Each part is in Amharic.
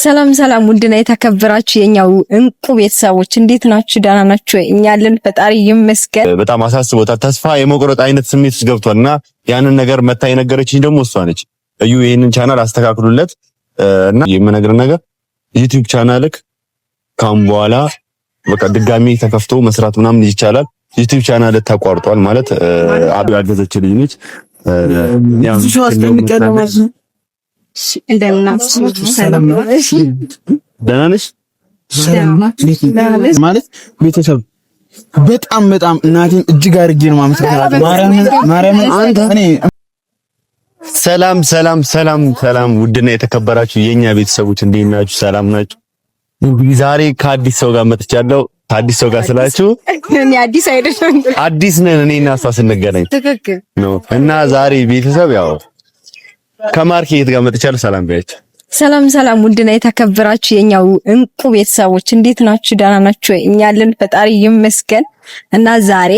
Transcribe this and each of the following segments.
ሰላም ሰላም ውድና የተከበራችሁ የኛው እንቁ ቤተሰቦች እንዴት ናችሁ? ደህና ናችሁ? እኛ ያለን ፈጣሪ ይመስገን። በጣም አሳስቦታል። ተስፋ የመቁረጥ አይነት ስሜት ውስጥ ገብቷልና ያንን ነገር መታ የነገረችኝ ደግሞ እሷ ነች። እዩ ይሄንን ቻናል አስተካክሉለት እና የምነግርህ ነገር ዩቲዩብ ቻናልክ ካሁን በኋላ በቃ ድጋሚ ተከፍቶ መስራት ምናምን ይቻላል። ዩቲዩብ ቻናል ተቋርጧል ማለት አብ ያገዘች ልጅ ነች። ያው ማለት ቤተሰብ በጣም እናቴን እጅግ አድርጌ ነው ማመሰግናለሁ። ማርያምን አንተ እኔ ሰላም ውድና የተከበራችሁ የኛ ቤተሰቦች እንዴት ናችሁ? ሰላም ናችሁ? እንግዲህ ዛሬ ከአዲስ ሰው ጋር መጥቻለሁ። ከአዲስ ሰው ጋር ስላችሁ እኔ አዲስ አይደለም አዲስ ነን እኔና እሷ ስንገናኝ ትክክል ነው። እና ዛሬ ቤተሰብ ያው ከማርኬት ጋር መጥቻለሁ። ሰላም ባያችሁ። ሰላም ውድና የተከበራችሁ የኛው እንቁ ቤተሰቦች እንዴት ናችሁ? ደህና ናችሁ? እኛ ያለን ፈጣሪ ይመስገን። እና ዛሬ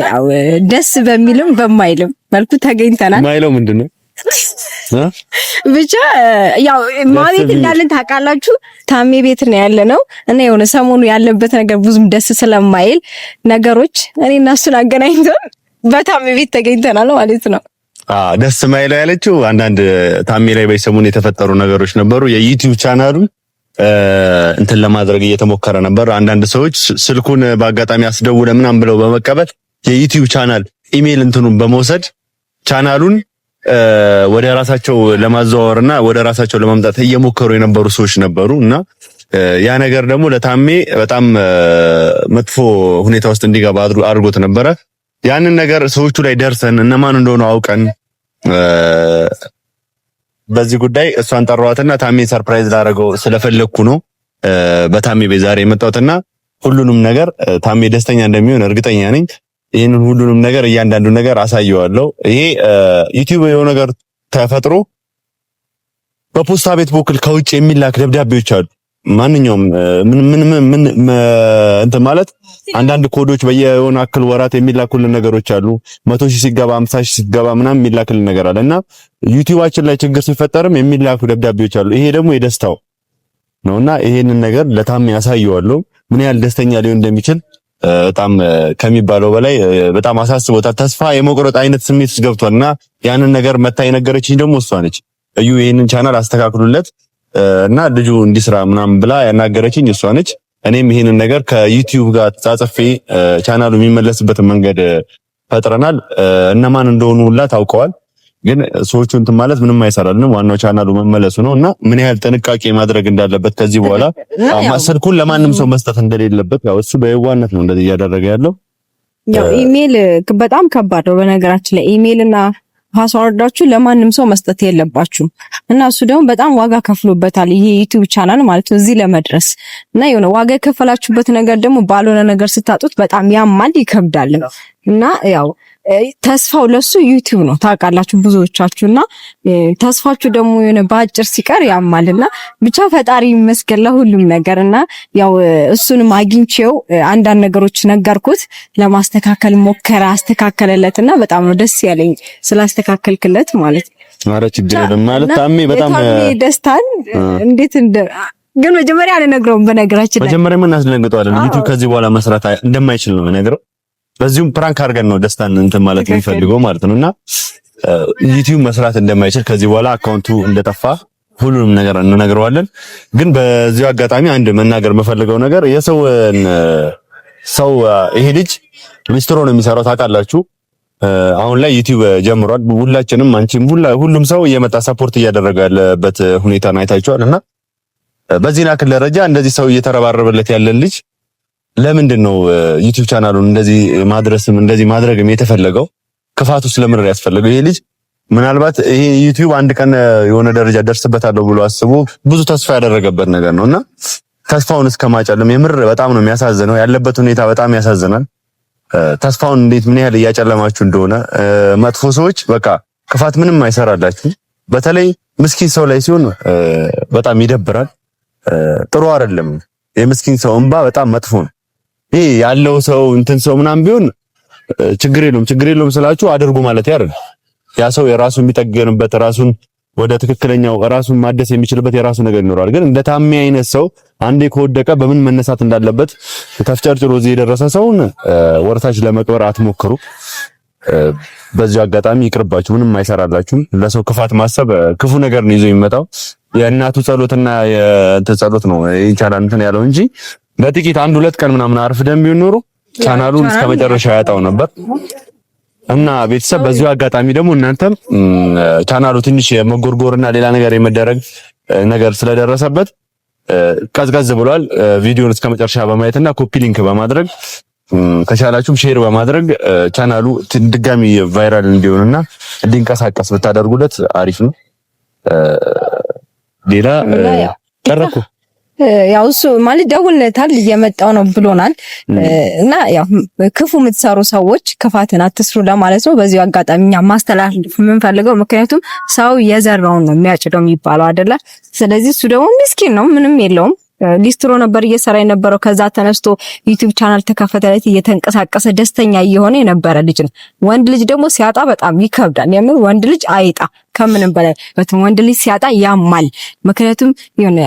ያው ደስ በሚልም በማይልም መልኩ ተገኝተናል። ማይለው ምንድነው? ብቻ ያው ማለት እንዳለን ታውቃላችሁ። ታሜ ቤት ነው ያለነው እና የሆነ ሰሞኑ ያለበት ነገር ብዙም ደስ ስለማይል ነገሮች እኔና እሱን አገናኝተን በታሜ ቤት ተገኝተናል ማለት ነው። ደስ ማይለው ያለችው አንዳንድ ታሜ ላይ በሰሞኑ የተፈጠሩ ነገሮች ነበሩ። የዩቲዩብ ቻናሉን እንትን ለማድረግ እየተሞከረ ነበር። አንዳንድ ሰዎች ስልኩን በአጋጣሚ አስደውለ ምናምን ብለው በመቀበል የዩቲዩብ ቻናል ኢሜል እንትኑን በመውሰድ ቻናሉን ወደ ራሳቸው ለማዘዋወርና ወደ ራሳቸው ለማምጣት እየሞከሩ የነበሩ ሰዎች ነበሩ እና ያ ነገር ደግሞ ለታሜ በጣም መጥፎ ሁኔታ ውስጥ እንዲገባ አድርጎት ነበረ። ያንን ነገር ሰዎቹ ላይ ደርሰን እነማን እንደሆነ አውቀን በዚህ ጉዳይ እሷን ጠራዋትና ታሜ ሰርፕራይዝ ላደርገው ስለፈለኩ ነው በታሜ ቤት ዛሬ የመጣሁትና ሁሉንም ነገር ታሜ ደስተኛ እንደሚሆን እርግጠኛ ነኝ። ይሄንን ሁሉንም ነገር እያንዳንዱ ነገር አሳየዋለሁ። ይሄ ዩቲዩብ የሆነ ነገር ተፈጥሮ በፖስታ ቤት በኩል ከውጭ የሚላክ ደብዳቤዎች አሉ። ማንኛውም ምን እንትን ማለት አንዳንድ ኮዶች በየሆነ አክል ወራት የሚላኩልን ነገሮች አሉ። 100,000 ሲገባ 50,000 ሲገባ ምናምን የሚላክልን ነገር አለና ዩቲዩባችን ላይ ችግር ሲፈጠርም የሚላኩ ደብዳቤዎች አሉ። ይሄ ደግሞ የደስታው ነውና ይሄንን ነገር ለታሜ ያሳየዋለሁ ምን ያህል ደስተኛ ሊሆን እንደሚችል በጣም ከሚባለው በላይ በጣም አሳስቦታል። ተስፋ የመቁረጥ አይነት ስሜት ውስጥ ገብቷልና ያንን ነገር መታ የነገረችኝ ደግሞ እሷ ነች። እዩ ይሄንን ቻናል አስተካክሉለት እና ልጁ እንዲስራ ምናምን ብላ ያናገረችኝ እሷ ነች። እኔም ይሄንን ነገር ከዩቲዩብ ጋር ተጻጽፌ ቻናሉ የሚመለስበትን መንገድ ፈጥረናል። እነማን እንደሆኑ ሁላ ታውቀዋል። ግን ሰዎቹ እንትን ማለት ምንም አይሰራልንም። ዋናው ቻናሉ መመለሱ ነው እና ምን ያህል ጥንቃቄ ማድረግ እንዳለበት ከዚህ በኋላ ስልኩን ለማንም ሰው መስጠት እንደሌለበት ያው እሱ በየዋነት ነው እንደዚህ እያደረገ ያለው። ያው ኢሜል በጣም ከባድ ነው በነገራችን ላይ ኢሜልና ፓስወርዳችሁ ለማንም ሰው መስጠት የለባችሁም እና እሱ ደግሞ በጣም ዋጋ ከፍሎበታል ይሄ ዩቲዩብ ቻናል ማለት ነው እዚህ ለመድረስ እና የሆነ ዋጋ የከፈላችሁበት ነገር ደግሞ ባልሆነ ነገር ስታጡት በጣም ያማል ይከብዳል እና ያው ተስፋው ለሱ ዩቲዩብ ነው ታውቃላችሁ ብዙዎቻችሁና ተስፋችሁ ደግሞ የሆነ ባጭር ሲቀር ያማልና ብቻ ፈጣሪ ይመስገን ለሁሉም ነገርና ያው እሱንም አግኝቼው አንዳንድ ነገሮች ነገርኩት ለማስተካከል ሞከረ አስተካከለለትና በጣም ነው ደስ ያለኝ ስላስተካከልክለት ማለት ነው። ኧረ ችግር የለም ማለት ታሜ በጣም ደስታን እንዴት ግን መጀመሪያ አልነግረውም። በነገራችን ላይ መጀመሪያ ምን አስደነግጠዋለን ዩቲዩብ ከዚህ በኋላ መስራት እንደማይችል ነው የነገረው። በዚሁም ፕራንክ አድርገን ነው ደስታን እንትን ማለት የሚፈልገው ማለት ነውና ዩቲዩብ መስራት እንደማይችል ከዚህ በኋላ አካውንቱ እንደጠፋ ሁሉንም ነገር እንነግረዋለን። ግን በዚሁ አጋጣሚ አንድ መናገር የምፈልገው ነገር የሰውን ሰው ይሄ ልጅ ሚስትሮ ነው የሚሰራው ታውቃላችሁ። አሁን ላይ ዩቲዩብ ጀምሯል። ሁላችንም አንቺም ሁሉም ሰው እየመጣ ሰፖርት እያደረገ ያለበት ሁኔታ ነው አይታችኋልና በዚህ ናክል ደረጃ እንደዚህ ሰው እየተረባረበለት ያለን ልጅ ለምንድን ነው ዩቲዩብ ቻናሉን እንደዚህ ማድረስም እንደዚህ ማድረግም የተፈለገው? ክፋቱ ስለምን ያስፈልገው? ይሄ ልጅ ምናልባት ይሄ ዩቲዩብ አንድ ቀን የሆነ ደረጃ ደርስበታለሁ ብሎ አስቦ ብዙ ተስፋ ያደረገበት ነገር ነውና ተስፋውን እስከማጨለም የምር በጣም ነው የሚያሳዝነው። ያለበት ሁኔታ በጣም ያሳዝናል። ተስፋውን እንዴት ምን ያህል እያጨለማችሁ እንደሆነ መጥፎ ሰዎች በቃ ክፋት ምንም አይሰራላችሁ። በተለይ ምስኪን ሰው ላይ ሲሆን በጣም ይደብራል። ጥሩ አይደለም። የምስኪን ሰው እንባ በጣም መጥፎ ነው። ይሄ ያለው ሰው እንትን ሰው ምናምን ቢሆን ችግር የለውም ስላችሁ አድርጉ ማለት አይደል። ያ ሰው የራሱ የሚጠገንበት ራሱን ወደ ትክክለኛው ራሱን ማደስ የሚችልበት የራሱ ነገር ይኖራል። ግን እንደ ታሜ አይነት ሰው አንዴ ከወደቀ በምን መነሳት እንዳለበት ተፍጨርጭሮ እዚህ የደረሰ ሰውን ወርታች ለመቅበር አትሞክሩ። በዚህ አጋጣሚ ይቅርባችሁ፣ ምንም አይሰራላችሁም። ለሰው ክፋት ማሰብ ክፉ ነገር ነው ይዞ የሚመጣው። የእናቱ ጸሎትና ጸሎት ነው ይቻላል እንትን ያለው እንጂ በጥቂት 1-2 ቀን ምናምን አርፍደን ቢሆን ኖሮ ቻናሉን እስከ መጨረሻው ያጣው ነበር። እና ቤተሰብ በዚሁ አጋጣሚ ደግሞ እናንተም ቻናሉ ትንሽ የመጎርጎርና ሌላ ነገር የመደረግ ነገር ስለደረሰበት ቀዝቀዝ ብሏል። ቪዲዮውን እስከ መጨረሻ በማየትና ኮፒ ሊንክ በማድረግ ከቻላችሁም ሼር በማድረግ ቻናሉ ድጋሚ ቫይራል እንዲሆንና እንዲንቀሳቀስ ብታደርጉለት አሪፍ ነው። ሌላ ቀረኩ ያው እሱ ማለት ደውልለታል እየመጣው ነው ብሎናል። እና ያው ክፉ የምትሰሩ ሰዎች ክፋትን አትስሩ ለማለት ነው። በዚሁ አጋጣሚ እኛ ማስተላለፍ የምንፈልገው ምክንያቱም ሰው የዘራውን ነው የሚያጭደው የሚባለው አይደለ? ስለዚህ እሱ ደግሞ ምስኪን ነው፣ ምንም የለውም። ሊስትሮ ነበር እየሰራ የነበረው። ከዛ ተነስቶ ዩቲዩብ ቻናል ተከፈተለት፣ እየተንቀሳቀሰ ደስተኛ እየሆነ የነበረ ልጅ ነው። ወንድ ልጅ ደግሞ ሲያጣ በጣም ይከብዳል። የምር ወንድ ልጅ አይጣ ከምንም በላይ ወንድ ልጅ ሲያጣ ያማል። ምክንያቱም የሆነ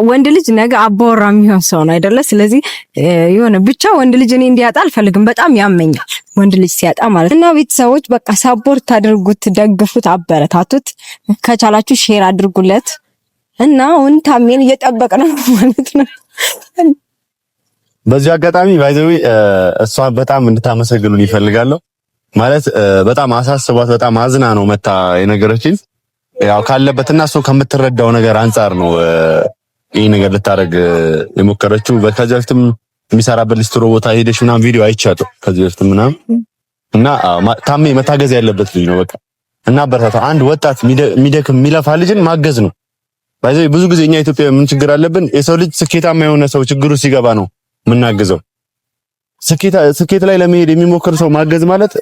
ወንድ ልጅ ነገ አባወራ የሚሆን ሰው ነው አይደለ? ስለዚህ የሆነ ብቻ ወንድ ልጅ እኔ እንዲያጣ አልፈልግም። በጣም ያመኛል ወንድ ልጅ ሲያጣ ማለት እና ቤተሰቦች በቃ ሳፖርት አድርጉት፣ ደግፉት፣ አበረታቱት። ከቻላችሁ ሼር አድርጉለት እና አሁን ታሜን እየጠበቅን ነው ማለት ነው። በዚህ አጋጣሚ ባይዘዊ እሷ በጣም እንድታመሰግኑን ይፈልጋለሁ። ማለት በጣም አሳስቧት በጣም አዝና ነው መታ የነገረችን። ያው ካለበትና እሱ ከምትረዳው ነገር አንጻር ነው ይሄ ነገር ልታረግ የሞከረችው። ከዚህ በፊትም የሚሰራበት ሊስትሮ ቦታ ሄደሽ ምናምን ቪዲዮ አይቻለሁ ከዚህ በፊት ምናምን እና ታሜ መታገዝ ያለበት ልጅ ነው በቃ እና በርታታ። አንድ ወጣት የሚደክም የሚለፋ ልጅን ማገዝ ነው። ባይዘይ ብዙ ጊዜ እኛ ኢትዮጵያ ምን ችግር አለብን? የሰው ልጅ ስኬታማ የሆነ ሰው ችግሩ ሲገባ ነው የምናግዘው። ስኬት ላይ ለመሄድ የሚሞክር ሰው ማገዝ ማለት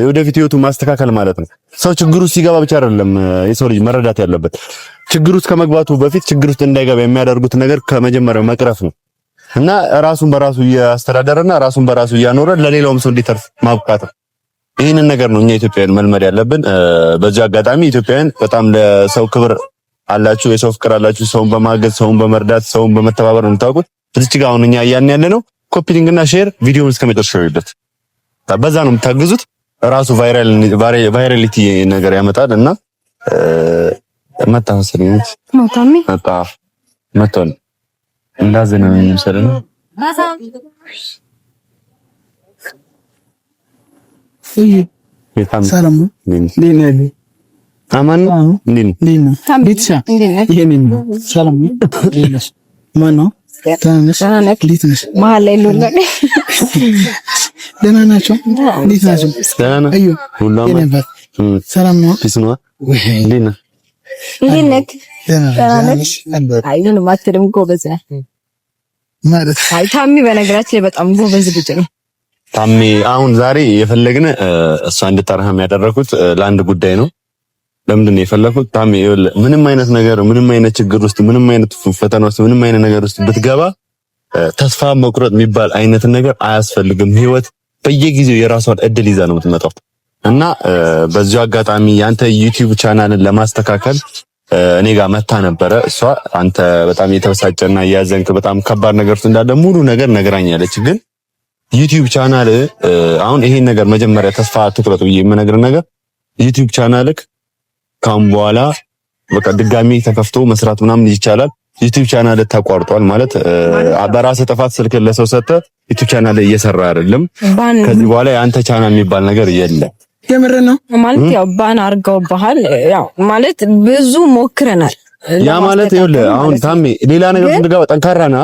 የወደፊት ህይወቱ ማስተካከል ማለት ነው። ሰው ችግሩ ሲገባ ብቻ አይደለም የሰው ልጅ መረዳት ያለበት፣ ችግሩ ውስጥ ከመግባቱ በፊት ችግር ውስጥ እንዳይገባ የሚያደርጉት ነገር ከመጀመሪያው መቅረፍ ነው እና ራሱን በራሱ እያስተዳደረና ራሱን በራሱ እያኖረ ለሌላውም ሰው እንዲተርፍ ማብቃት ነው። ይህንን ነገር ነው እኛ ኢትዮጵያውያን መልመድ ያለብን። በዚህ አጋጣሚ ኢትዮጵያውያን በጣም ለሰው ክብር አላችሁ፣ የሰው ፍቅር አላችሁ። ሰውን በማገዝ ሰውን በመርዳት ሰውን በመተባበር ነው የምታውቁት። እዚህ ጋር አሁን እኛ እያን ያለ ነው ኮፒ ሊንክ እና ሼር ቪዲዮውን እስከመጨረሻው ይደት በዛ ነው የምታግዙት። ራሱ ቫይራሊቲ ነገር ያመጣል እና መጣ መሰለኝ መጣ እንዳዘነ ነው የሚመስለው። ሰላም ነው አማን ሊን ቢትሻ ይሄንን ሰላም ማን ነው? ታነክ ሊትነሽ መሀል ላይ ነው። ደህና ናቸው? እንዴት ናቸው? ደህና አዩ ሁላማ ሰላም ነው? ቢስ ነው ሊና እንዴት ነህ? አይኑን ማትልም ጎበዝ ነህ ማለት አይ ታሚ በነገራችን ላይ በጣም ጎበዝ ልጅ ነው። ታሚ አሁን ዛሬ የፈለግነ እሷ እንድታረህም ያደረኩት ለአንድ ጉዳይ ነው። ለምንድን ነው የፈለኩት? ታሜ ምንም አይነት ነገር ምንም አይነት ችግር ውስጥ ምንም አይነት ፈተና ውስጥ ምንም አይነት ነገር ውስጥ ብትገባ ተስፋ መቁረጥ የሚባል አይነት ነገር አያስፈልግም። ህይወት በየጊዜው የራሷን እድል ይዛ ነው የምትመጣው እና በዚሁ አጋጣሚ ያንተ ዩቲዩብ ቻናልን ለማስተካከል እኔ ጋር መታ ነበረ። እሷ አንተ በጣም የተበሳጨና ያዘንክ በጣም ከባድ ነገር ውስጥ እንዳለ ሙሉ ነገር ነግራኛለች። ግን ዩቲዩብ ቻናል አሁን ይሄን ነገር መጀመሪያ ተስፋ አትቁረጥ ብዬ የምነግርህ ነገር ዩቲዩብ ቻናልክ ካሁን በኋላ በቃ ድጋሚ ተከፍቶ መስራት ምናምን ይቻላል። ዩቲዩብ ቻናል ተቋርጧል ማለት በራስ ጥፋት ስልክ ለሰው ሰጥተህ ዩቲዩብ ቻናል እየሰራ አይደለም። ከዚህ በኋላ የአንተ ቻናል የሚባል ነገር የለም። የምር ነው ማለት ያው ባን አርገው ባህል ያው ማለት ብዙ ሞክረናል። ያ ማለት ይኸውልህ አሁን ታሜ ሌላ ነገር እንድገባ ጠንካራና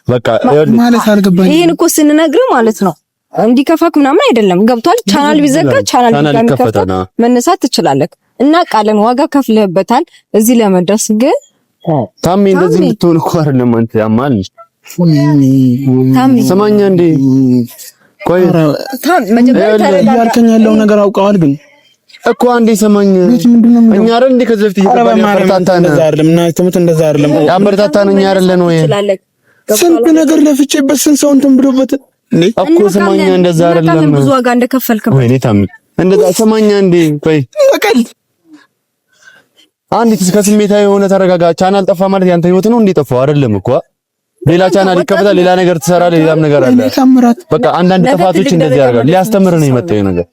በቃ ይኸውልህ ማለት አልገባኝም። ይሄን እኮ ስንነግርህ ማለት ነው እንዲከፋክ ምናምን አይደለም። ገብቷል? ቻናል ቢዘጋ ቻናል ቢከፈት መነሳት ትችላለህ እና ቃልን ዋጋ ከፍለህበታል እዚህ ለመድረስ። ግን ታሜ እንደዚህ ብትሆን እኮ አይደለም አንተ ያማል። ታሜ ሰማኛ እንዴ ቆይ ታሜ መጀመሪያ ያልከኝ ያለው ነገር አውቀዋል። ግን እኮ አንዴ ሰማኝ እኛ አይደል እንዴ ከዚህ በፊት እየተባባልን እንደዛ አይደለም ያበረታታን እኛ አይደለን ወይ? ስንት ነገር ለፍቼበት ስንት ሰው እንትን ብሎበት እኮ ሰማኛ እንደዛ አይደለም ብዙ ዋጋ እንደከፈልከው ወይኔ ታሜ እንደዛ ሰማኛ እንዴ ቆይ አንዲት እስከ ስሜታዊ የሆነ ተረጋጋ። ቻናል ጠፋ ማለት ያንተ ህይወት ነው እንዴ? ጠፋው አይደለም እኮ ሌላ ቻናል ይከፈታል፣ ሌላ ነገር ትሰራለህ፣ ሌላም ነገር አለ። በቃ አንዳንድ ጥፋቶች እንደዚህ ያደርጋል። ሊያስተምር ነው የመጣው ነገር።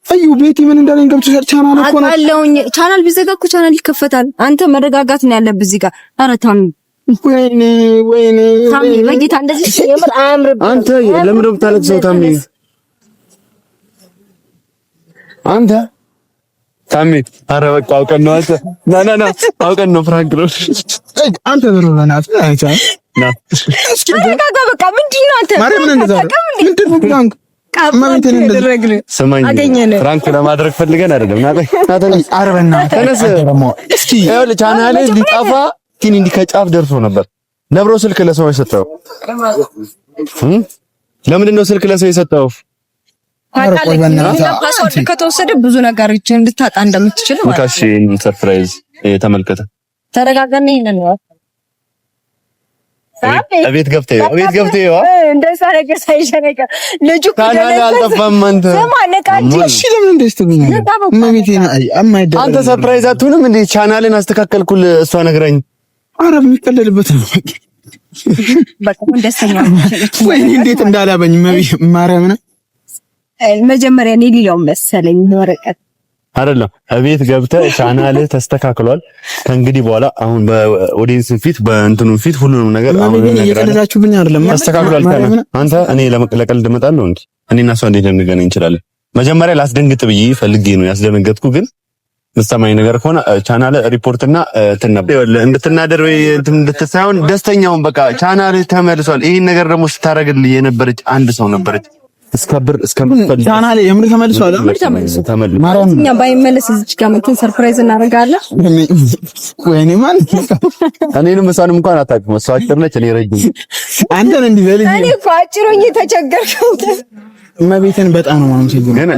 አዩ ቤቲ ምን እንዳለኝ ገብቶሻል? ቻናል እኮ ነው አለውኝ። ቻናል ቢዘጋ እኮ ቻናል ይከፈታል። አንተ መረጋጋት ነው ያለብህ እዚህ ጋር። ኧረ ታሚ ወይኔ ታሚ በጌታ እንደዚህ ሲጀምር አያምርም። አንተ ለምን ነው የምታለቅሰው? ታሚ አንተ ታሚ ኧረ በቃ አውቀን ነው። አንተ ና አውቀን ነው ፍራንክ ነው። አንተ በሮናት አይቻ ና እስኪ ተረጋጋ። በቃ ምንድን ነው አንተ ማርያም እንደዛ ምንድን ነው ፍራንክ ማሚቴን እንደዚህ ስማኝ፣ ፍራንክ ለማድረግ ፈልገን አይደለም። ናተን አረበና ተነስ እስኪ ይኸውልህ ቻናሌ ሊጠፋ ግን እንዲህ ከጫፍ ደርሶ ነበር። ነብሮ ስልክ ለሰው የሰጠው ለምንድን ነው ስልክ ለሰው የሰጠው? ፓስወርድ ከተወሰደ ብዙ ነገሮች እንድታጣ እንደምትችል ማለት ነው። እሺ ሰርፕራይዝ ተመልከተ። ተረጋጋና ይሄንን ነው ቤት ገብተህ እንደዛ ነገር ሳይሸነቀ ልጁ ካናዳ አልጠፋም። አንተ እሺ ለምን እንደዚህ ትሉኛለህ? ማሚቴን አማይደረግ አንተ ሰርፕራይዝ አትሆንም እንዴ? ቻናልን አስተካከልኩል እሷ ነግራኝ። ኧረ የሚቀለልበት ነው በቃ ደስተኛ ወይ እንዴት እንዳላበኝ ማርያም ነው መጀመሪያ እኔ ሊለው መሰለኝ ወረቀት አይደለም። እቤት ገብተህ ቻናልህ ተስተካክሏል። ከእንግዲህ በኋላ አሁን በኦዲየንስ ፊት በእንትኑ ፊት ሁሉንም ነገር አሁን እየቀለዳችሁብኝ አይደለም ተስተካክሏል። አንተ እኔ ለቀልድ እመጣለሁ እንዴ? እኔና እሷ እንዴት ልንገናኝ እንችላለን? መጀመሪያ ላስደንግጥ ብዬ ፈልጌ ነው ያስደነገጥኩ። ግን ምስተማኝ ነገር ከሆነ ቻናል ሪፖርትና እንድትናደር ወይ እንድትሳይሆን ደስተኛውን በቃ ቻናልህ ተመልሷል። ይሄን ነገር ደግሞ ስታረግልኝ የነበረች አንድ ሰው ነበረች እስከብር ቻናሌ የምር ተመልሷል። ማርያም እኛ ባይመለስ እዚህ ጋር መተን ሰርፕራይዝ እናደርጋለን። ወይኔ ማለት እኔንም እሷንም እንኳን አታውቅም። እሷ አጭር ነች፣ እኔ ረጅም። አንተን እንዲህ በልኝ እኔ እኮ አጭር ሆኜ ተቸገርኩ። እመቤቴን በጣም ነው ማለት ነው። ግን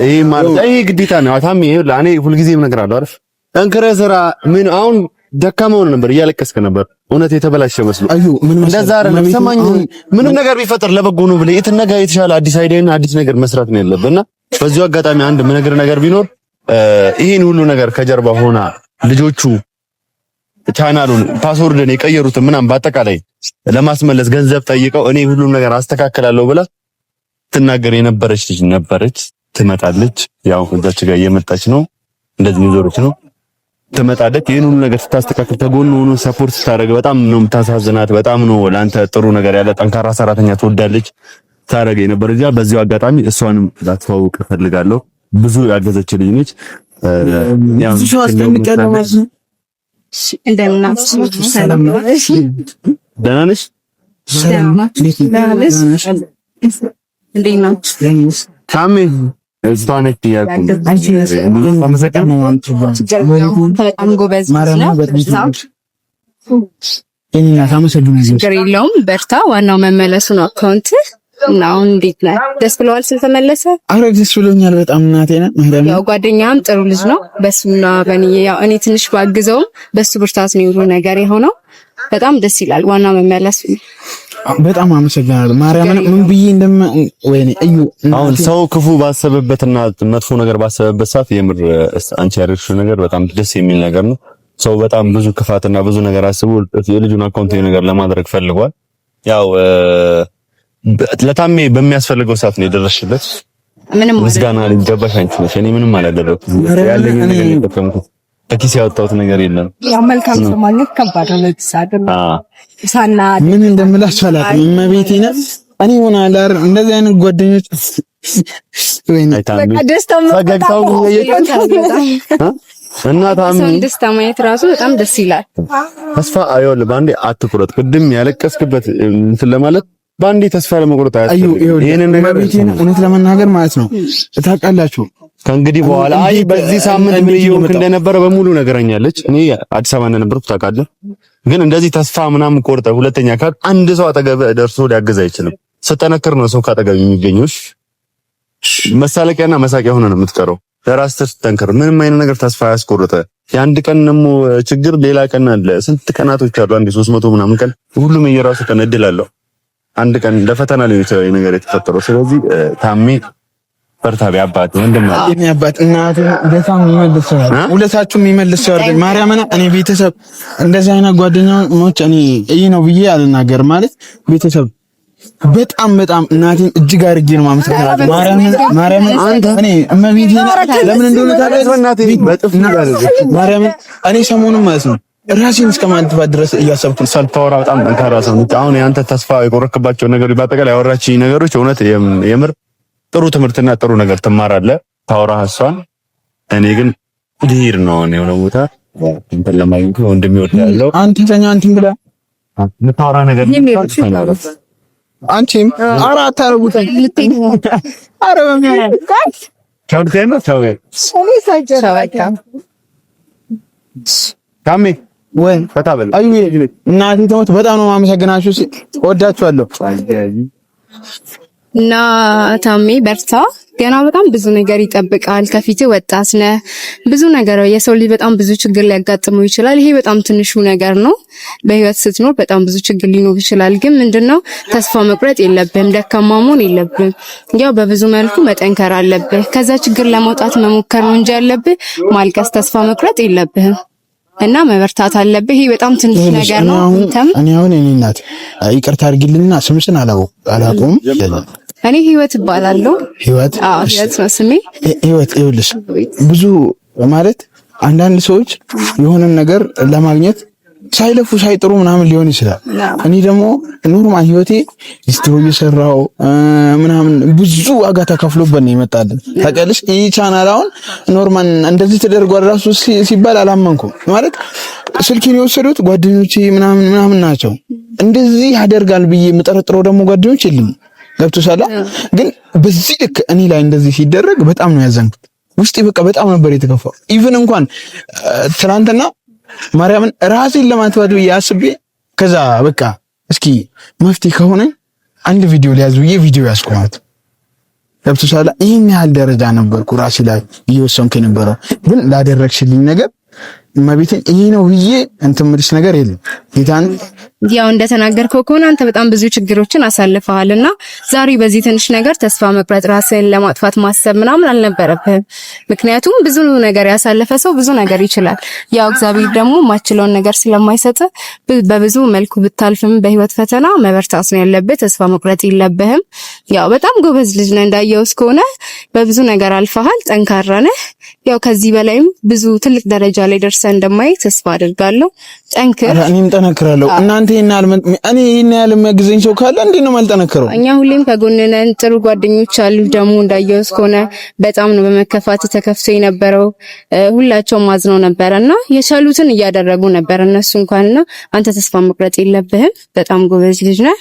ይሄ ማለት ይሄ ግዴታ ነው። ታሚ ይኸውልህ እኔ ሁልጊዜም እነግርሃለሁ አይደል? ጠንክረህ ስራ። ምን አሁን ደካማ ሆነ ነበር፣ እያለቀስክ ነበር። እውነት የተበላሸ መስሎ እንደዛ አይደለም። ሰማኝ፣ ምንም ነገር ቢፈጠር ለበጎ ነው ብለህ የተነጋ የተሻለ አዲስ አይዲያና አዲስ ነገር መስራት ነው ያለብህና በዚሁ አጋጣሚ አንድ ምነግርህ ነገር ቢኖር ይሄን ሁሉ ነገር ከጀርባ ሆና ልጆቹ ቻናሉን ፓስወርድን የቀየሩትን ምናምን በአጠቃላይ ለማስመለስ ገንዘብ ጠይቀው እኔ ሁሉም ነገር አስተካክላለሁ ብላ ትናገር የነበረች ልጅ ነበረች። ትመጣለች፣ ያው እዛች ጋር እየመጣች ነው፣ እንደዚህ ዞሮች ነው ትመጣለች። ይሄን ሁሉ ነገር ስታስተካክል ተጎን ሆኖ ሰፖርት ስታደርግ በጣም ነው የምታሳዝናት። በጣም ነው ለአንተ ጥሩ ነገር ያለ ጠንካራ ሰራተኛ ትወዳለች ታደርግ የነበረ እዚያ። በዚሁ አጋጣሚ እሷንም ላትዋውቅ እፈልጋለሁ። ብዙ ያገዘች ልጅ ነች። ያው ታሜ እሷ ነች ያልኩት። በጣም ጎበዝ ችግር የለውም። በርታ። ዋናው መመለሱ ነው አካውንት እና አሁን እንዴት ነህ? ደስ ብለዋል ስለተመለሰ? አረ ደስ ብሎኛል በጣም እናቴ ነህ። ያው ጓደኛም ጥሩ ልጅ ነው። በሱና በእኔ ያው እኔ ትንሽ ባግዘውም በሱ ብርታት ነው ሁሉ ነገር የሆነው። በጣም ደስ ይላል። ዋናው መመለሱ ነው። በጣም አመሰግናለሁ። ማርያምን ምን ብዬ ወይኔ እዩ አሁን ሰው ክፉ ባሰበበትና መጥፎ ነገር ባሰበበት ሰዓት የምር አንቺ ያደረግሽው ነገር በጣም ደስ የሚል ነገር ነው። ሰው በጣም ብዙ ክፋትና ብዙ ነገር አስቦ የልጁን አካውንት ነገር ለማድረግ ፈልጓል። ያው ለታሜ በሚያስፈልገው ሰዓት ነው የደረስሽለት። ምንም ምስጋና ሊገባሽ አንቺ ነሽ። እኔ ምንም አላደረኩም። ያለኝ ነገር የተጠቀምኩት ከኪስ ያወጣሁት ነገር የለም። ያው መልካም ሰው ማግኘት ከባድ ነው። ለተሳደም ሳና ምን እንደምላችሁ አላውቅም። እመቤቴን እኔ ሆነ አላር እንደዚህ አይነት ጓደኞች ወይኔ በቃ ደስታው ፈገግታው እና ታሚ ደስታ ማየት ራሱ በጣም ደስ ይላል። ተስፋ አይወል ባንዴ አትቁረጥ። ቅድም ያለቀስክበት እንትን ለማለት ባንዴ ተስፋ ለመቁረጥ ይሄንን ነገር እውነት ለመናገር ማለት ነው ታውቃላችሁ። ከእንግዲህ በኋላ አይ በዚህ ሳምንት ምን ይሁን እንደነበረ በሙሉ ነገረኛለች። እኔ አዲስ አበባ እንደነበርኩ ታውቃለህ። ግን እንደዚህ ተስፋ ምናምን ቆርጠ ሁለተኛ ካል አንድ ሰው አጠገብ ደርሶ ሊያግዝ አይችልም። ስትጠነክር ነው ሰው ካጠገብ የሚገኘው። መሳለቂያና መሳቂያ ሆነ ነው የምትቀረው። ለራስህ ስትጠንክር ምንም አይነት ነገር ተስፋ ያስቆርጠ። የአንድ ቀን ደግሞ ችግር ሌላ ቀን አለ። ስንት ቀናቶች አሉ? አንድ 300 ምናምን ቀን ሁሉም የራሱ ቀን እድል አለው። አንድ ቀን ለፈተና ሊሆን ይችላል ነገር የተፈጠረው። ስለዚህ ታሜ በርታ ቢያባት ወንድም ማለት የኔ አባት እናት በጣም ይመልሰው ሁለታችሁም ይመልሰው አይደል ማርያምን እኔ ቤተሰብ እንደዚህ አይነት ጓደኛሞች እኔ ይሄ ነው ብዬ አልናገር ማለት ቤተሰብ በጣም እናቴን እጅግ አድርጌ ነው ማመሰግናለሁ ማርያምን አንተ እኔ እመቤቴ ለምን እንደሆነ ታውቃለህ ማርያምን እኔ ሰሞኑን ማለት ነው ራሴን እስከማንተፋት ድረስ እያሰብኩ ሳልታወራ በጣም ጠንካራ ሰው ነኝ አሁን ያንተ ተስፋ የቆረክባቸው ነገሮች በአጠቃላይ ያወራችኝ ነገሮች እውነት የምር ጥሩ ትምህርትና ጥሩ ነገር ትማራለህ ታወራ ሐሳን እኔ ግን ልሄድ ነው የሆነ ቦታ እንትን ለማግኘት ወንድሜ ወዳለው አንተ ተኛ አንተም ብላ ምታወራ ነገር አንቺም አራት አረቡት ልትይ አረበም ታውቀና ታውቀ ካሜ ወይ ፈታበል አዩ እናቴ ተሞት በጣም ነው ማመሰግናችሁ ወዳችኋለሁ እና ታሜ በርታ ገና በጣም ብዙ ነገር ይጠብቃል ከፊት ወጣት ነህ ብዙ ነገር የሰው ልጅ በጣም ብዙ ችግር ሊያጋጥመው ይችላል ይሄ በጣም ትንሹ ነገር ነው በህይወት ስትኖር በጣም ብዙ ችግር ሊኖር ይችላል ግን ምንድነው ተስፋ መቁረጥ የለብህም ደካማ መሆን የለብህም ያው በብዙ መልኩ መጠንከር አለብህ ከዛ ችግር ለመውጣት መሞከር ነው እንጂ ያለብህ ማልቀስ ተስፋ መቁረጥ የለብህም እና መበርታት አለብህ ይሄ በጣም ትንሽ ነገር ነው እኔ አሁን እኔ እናት ይቅርታ አድርጊልኝና ስምሽን አላውቅም እኔ ህይወት እባላለሁ ህይወት ነው ስሜ ህይወት ይኸውልሽ ብዙ ማለት አንዳንድ ሰዎች የሆነ ነገር ለማግኘት ሳይለፉ ሳይጥሩ ምናምን ሊሆን ይችላል እኔ ደግሞ ኖርማል ህይወቴ ስትሮ እየሰራው ምናምን ብዙ ዋጋ ተከፍሎበት ነው ይመጣልን ታውቂያለሽ ይሄ ቻናል አሁን ኖርማል እንደዚህ ተደርጓል ራሱ ሲባል አላመንኩም ማለት ስልኬን የወሰዱት ጓደኞቼ ምናምን ናቸው እንደዚህ ያደርጋል ብዬ የምጠረጥረው ደግሞ ጓደኞች የሉም ገብቶሻል ግን በዚህ ልክ እኔ ላይ እንደዚህ ሲደረግ በጣም ነው ያዘንኩት ውስጤ በቃ በጣም ነበር የተከፋው ኢቭን እንኳን ትናንትና ማርያምን ራሴን ለማጥፋት ብዬ አስቤ ከዛ በቃ እስኪ መፍትሄ ከሆነ አንድ ቪዲዮ ሊያዝ ብዬ ቪዲዮ ያስቆማት ገብቶሻል ይሄን ያህል ደረጃ ነበርኩ ራሴ ላይ እየወሰንኩ የነበረው ግን ላደረግሽልኝ ነገር ማቤቴ ይሄ ነው ብዬ እንትን ምልሽ ነገር የለም ጌታን ያው እንደተናገርከው ከሆነ አንተ በጣም ብዙ ችግሮችን አሳልፈሃልና ዛሬ በዚህ ትንሽ ነገር ተስፋ መቁረጥ ራስህን ለማጥፋት ማሰብ ምናምን አልነበረብህም ምክንያቱም ብዙ ነገር ያሳለፈ ሰው ብዙ ነገር ይችላል ያው እግዚአብሔር ደግሞ ማችለውን ነገር ስለማይሰጥ በብዙ መልኩ ብታልፍም በህይወት ፈተና መበርታት ነው ያለብህ ተስፋ መቁረጥ የለብህም ያው በጣም ጎበዝ ልጅ ነህ እንዳየውስ ከሆነ በብዙ ነገር አልፈሃል ጠንካራ ነህ ያው ከዚህ በላይም ብዙ ትልቅ ደረጃ ላይ ደርሰህ እንደማይ ተስፋ አድርጋለሁ ጠንክር እኔም ጠነክራለሁ እናንተ እኔ ያለ የሚያግዘኝ ሰው ካለ እንዴት ነው ማልጠነክረው እኛ ሁሌም ከጎን ነን ጥሩ ጓደኞች አሉ ደግሞ እንዳየውስ ከሆነ በጣም ነው በመከፋት ተከፍቶ የነበረው ሁላቸውም አዝነው ነበርና የቻሉትን እያደረጉ ነበር እነሱ እንኳንና አንተ ተስፋ መቁረጥ የለብህም በጣም ጎበዝ ልጅ ነህ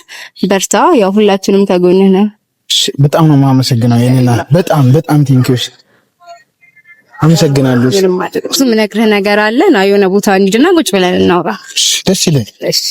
በርታ ያው ሁላችንም ከጎን ነን በጣም ነው የማመሰግነው የኔና በጣም ቴንኪውስ አመሰግናለሁ ምን ነግረህ ነገር አለ ና የሆነ ቦታ እንሂድና ቁጭ ብለን እናውራ ደስ ይለኝ እሺ